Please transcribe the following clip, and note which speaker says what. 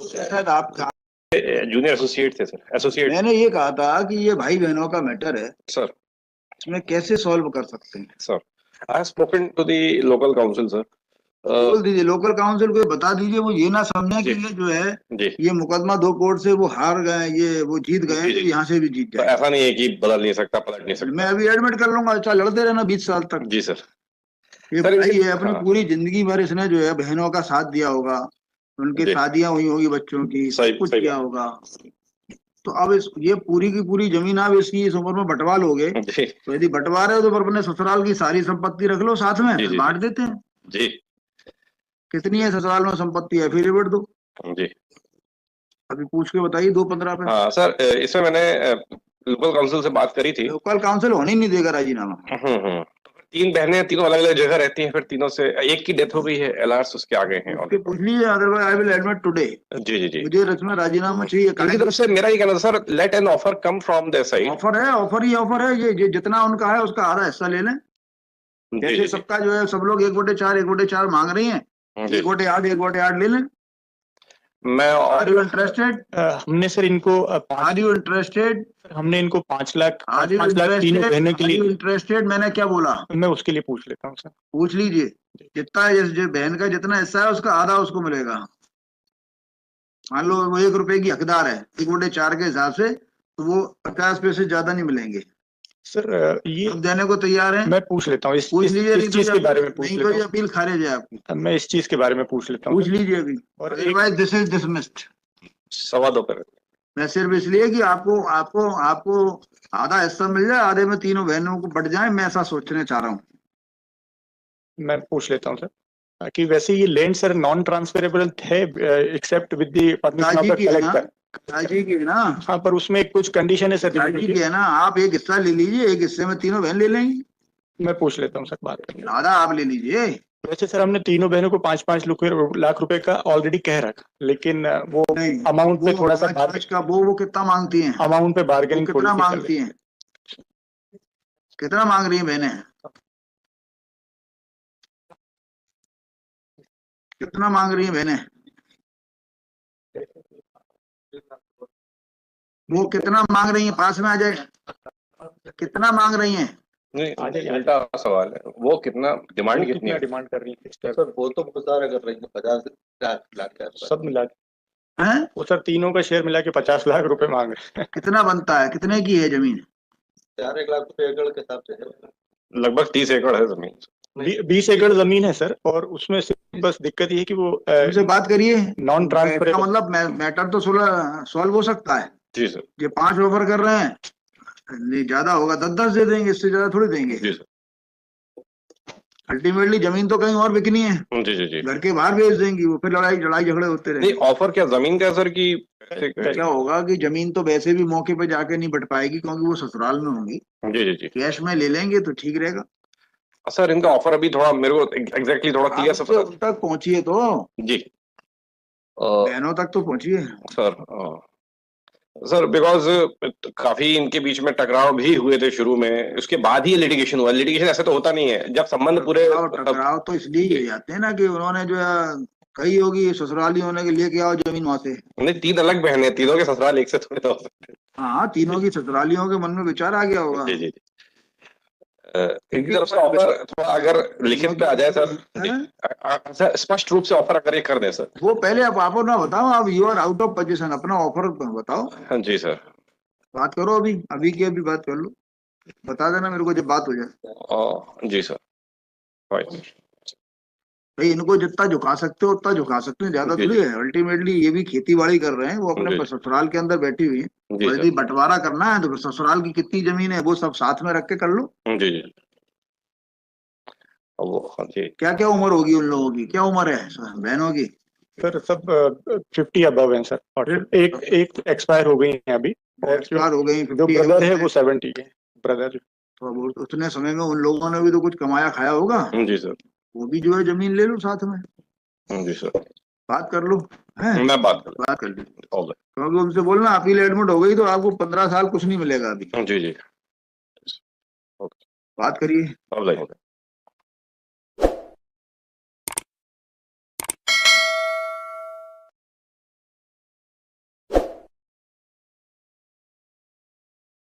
Speaker 1: शायद आप
Speaker 2: junior associate थे सर, एसोसिएट।
Speaker 1: मैंने ये कहा था कि ये भाई बहनों का मैटर है
Speaker 2: सर
Speaker 1: इसमें कैसे सॉल्व कर सकते हैं।
Speaker 2: Sir I have spoken to the local council sir.
Speaker 1: बोल दीजिए लोकल काउंसिल को बता दीजिए, वो ये ना समझे कि ये जो है
Speaker 2: जी
Speaker 1: ये मुकदमा 2 कोर्ट से वो हार गए, ये वो जीत गए,
Speaker 2: जी।
Speaker 1: यहाँ से भी जीत
Speaker 2: तो
Speaker 1: जाए।
Speaker 2: ऐसा नहीं है कि बदल नहीं सकता, पलट नहीं सकता।
Speaker 1: मैं अभी एडमिट कर लूंगा, अच्छा लड़ते रहना 20 साल तक।
Speaker 2: जी सर।
Speaker 1: ये
Speaker 2: सर
Speaker 1: भाई है अपनी
Speaker 2: हाँ
Speaker 1: पूरी जिंदगी भर इसने जो है बहनों का साथ दिया होगा, उनकी
Speaker 2: जी,
Speaker 1: शादियां हुई होगी बच्चों की, सब
Speaker 2: सही
Speaker 1: कुछ
Speaker 2: सही
Speaker 1: किया होगा। तो अब ये पूरी की पूरी जमीन आप इसकी इस उम्र में बंटवा लोगे,
Speaker 2: बात जी
Speaker 1: तो यदि बंटवा रहे हो तो फिर अपने ससुराल की सारी संपत्ति रख लो साथ में,
Speaker 2: जी
Speaker 1: फिर
Speaker 2: जी
Speaker 1: बांट देते हैं।
Speaker 2: जी
Speaker 1: कितनी है ससुराल में संपत्ति, एफिडेविट दो,
Speaker 2: जी।
Speaker 1: अभी पूछ के बताइए 2-15 पे।
Speaker 2: हाँ सर, इसमें मैंने लोकल काउंसिल से बात करी थी।
Speaker 1: लोकल काउंसिल होने ही नहीं देगा राजीनामा।
Speaker 2: तो फिर 3 बहनें, तीनों अलग अलग जगह रहती हैं, फिर तीनों से एक की डेथ हो गई है, एलआरस उसके आगे हैं।
Speaker 1: उसके पूछ लीजिए, otherwise I will admit today.
Speaker 2: जी जी जी।
Speaker 1: मुझे इसमें राजीनामा चाहिए।
Speaker 2: इनकी तरफ से मेरा ये कहना था sir, let an offer come from their side.
Speaker 1: Offer है, ऑफर ही ऑफर है। ये जितना उनका है उसका आधा हिस्सा ले लें।
Speaker 2: जी
Speaker 1: जैसे
Speaker 2: जी
Speaker 1: सबका जो है, सब लोग 1/4 मांग रही हैं,
Speaker 2: जी।
Speaker 1: 1/8 ले लें।
Speaker 2: मैं
Speaker 1: आर यू इंटरेस्टेड?
Speaker 3: हमने सर इनको
Speaker 1: आर यू इंटरेस्टेड?
Speaker 3: हमने इनको 5 लाख
Speaker 1: आर यू
Speaker 3: 5 लाख तीनों बहनों के लिए।
Speaker 1: इंटरेस्टेड? मैंने क्या बोला?
Speaker 3: मैं उसके लिए पूछ लेता हूँ सर।
Speaker 1: पूछ लीजिए। जितना जो बहन का जितना हिस्सा है उसका आधा उसको मिलेगा। मान लो वो 1 रुपए की हकदार है, 1/4 के हिसाब से, तो वो 50 पैसे ज्यादा नहीं मिलेंगे।
Speaker 3: सर ये
Speaker 1: अब देने को तैयार है?
Speaker 3: मैं पूछ लेता हूँ,
Speaker 1: पूछ लीजिए।
Speaker 3: इस चीज के बारे में पूछ
Speaker 1: नहीं
Speaker 3: लेता
Speaker 1: तो ये
Speaker 3: हूँ।
Speaker 1: अपील खारिज है आपकी।
Speaker 3: मैं इस चीज के बारे में पूछ लेता हूँ
Speaker 1: पूछ लीजिए अभी,
Speaker 3: और
Speaker 1: अदरवाइज दिस इज डिसमिस्ड।
Speaker 2: 2.25 करें।
Speaker 1: मैं सिर्फ इसलिए कि आपको आपको आपको आधा हिस्सा मिल जाए, आधे में तीनों बहनों को बट जाए, मैं ऐसा सोचने चाह रहा हूँ।
Speaker 3: मैं पूछ लेता हूँ सर कि वैसे ये लैंड सर नॉन ट्रांसफरेबल है except with the permission of the collector.
Speaker 1: राजी की है ना?
Speaker 3: हाँ, पर उसमें कुछ कंडीशन है सर।
Speaker 1: राजी की है ना? आप एक हिस्सा ले लीजिए, एक हिस्से में तीनों बहन ले लेंगी।
Speaker 3: मैं पूछ लेता हूँ सर, बात करके।
Speaker 1: आधा आप ले लीजिए।
Speaker 3: वैसे सर हमने तीनों बहनों को 5-5 लाख रुपए का ऑलरेडी कह रखा, लेकिन वो
Speaker 1: नहीं,
Speaker 3: अमाउंट पे थोड़ा सा
Speaker 1: का वो कितना मांगती हैं?
Speaker 3: अमाउंट पे बार्गेनिंग
Speaker 1: कितना मांगती हैं? कितना मांग रही हैं बहनें? कितना मांग रही हैं बहनें? वो कितना मांग रही हैं? पास में आ जाए। कितना मांग रही हैं?
Speaker 2: नहीं, उल्टा सवाल है, वो कितना डिमांड कितनी है?
Speaker 3: डिमांड कर रही है
Speaker 4: सर? वो तो बहुत सारा कर रही है, 50 लाख का
Speaker 3: सब मिला के।
Speaker 1: हैं?
Speaker 3: वो सर तीनों का शेयर मिला के 50 लाख रुपए मांग रहे हैं।
Speaker 1: कितना बनता है? कितने की है जमीन?
Speaker 4: 4 लाख रुपए एकड़ के हिसाब से।
Speaker 2: लगभग 30 एकड़ है जमीन।
Speaker 3: 20 एकड़ जमीन है सर, और उसमें से बस दिक्कत ये है कि वो
Speaker 1: उनसे बात करिए।
Speaker 3: नॉन ट्रांसफरेबल,
Speaker 1: मतलब मैटर तो सॉल्व हो सकता है।
Speaker 2: जी सर।
Speaker 1: ये 5 ऑफर कर रहे हैं, नहीं ज्यादा होगा 10-10 दे देंगे, इससे ज्यादा थोड़ी देंगे।
Speaker 2: जी सर।
Speaker 1: अल्टीमेटली जमीन तो कहीं और बिकनी है,
Speaker 2: जी जी जी।
Speaker 1: घर के बाहर बेच देंगी वो, फिर लड़ाई झगड़े होते
Speaker 2: नहीं,
Speaker 1: रहेंगे।
Speaker 2: ऑफर क्या जमीन का सर की?
Speaker 1: क्या होगा कि जमीन तो वैसे भी मौके पे जाके नहीं बट पाएगी, क्योंकि वो ससुराल में होंगी।
Speaker 2: जी जी जी।
Speaker 1: कैश में ले लेंगे तो ठीक रहेगा।
Speaker 2: सर इनका ऑफर अभी थोड़ा मेरे को एग्जैक्टली थोड़ा क्लियर
Speaker 1: आप उन तक पहुंचिए तो,
Speaker 2: जी
Speaker 1: बहनों तक तो पहुंचिए
Speaker 2: सर। सर बिकॉज काफी इनके बीच में टकराव भी हुए थे शुरू में, उसके बाद ही लिटिगेशन हुआ। लिटिगेशन ऐसे तो होता नहीं है, जब संबंध पूरे
Speaker 1: टकराव तो इसलिए हो जाते हैं ना कि उन्होंने जो है कही होगी ससुराली होने के लिए, क्या जमीन वहां से।
Speaker 2: नहीं, 3 अलग बहनें, तीनों के ससुराल एक से थोड़े ना हो सकते।
Speaker 1: हाँ, तीनों की ससुरालियों के मन में विचार आ गया होगा।
Speaker 2: जी जी। इनकी तरफ से ऑफर थोड़ा अगर लिखित पे आ जाए सर, स्पष्ट रूप से ऑफर अगर ये कर दें सर।
Speaker 1: वो पहले आप ना बताओ, आप you are out of position, अपना ऑफर बताओ।
Speaker 2: हाँ जी सर।
Speaker 1: बात करो अभी की अभी बात कर लो, बता देना मेरे को जब बात हो जाए।
Speaker 2: जी सर।
Speaker 1: भाई इनको जितना झुका सकते हो उतना झुका सकते हैं, ज्यादा थोड़ी है। अल्टीमेटली ये भी खेती बाड़ी कर रहे हैं, वो अपने ससुराल के अंदर बैठी हुई है। और यदि बंटवारा करना है तो ससुराल की कितनी जमीन है वो सब साथ में रख के कर लो।
Speaker 2: जी जी।
Speaker 1: क्या क्या उम्र होगी उन लोगों की? क्या उम्र है बहनों की?
Speaker 3: सर सब 50 अबव हैं सर, और एक एक्सपायर हो गई है अभी, और
Speaker 1: एक्सपायर हो गई।
Speaker 3: जो ब्रदर है वो 70 के ब्रदर।
Speaker 1: तो उतने समय में उन लोगों ने भी तो कुछ कमाया खाया होगा।
Speaker 2: जी सर।
Speaker 1: वो भी जो है जमीन ले लो साथ में।
Speaker 2: जी सर।
Speaker 1: बात कर लो।
Speaker 2: मैं बात कर
Speaker 1: ली, क्योंकि उनसे बोलना अपील एडमिट हो गई तो आपको 15 साल कुछ नहीं मिलेगा अभी।
Speaker 2: जी जी।
Speaker 1: बात करिए।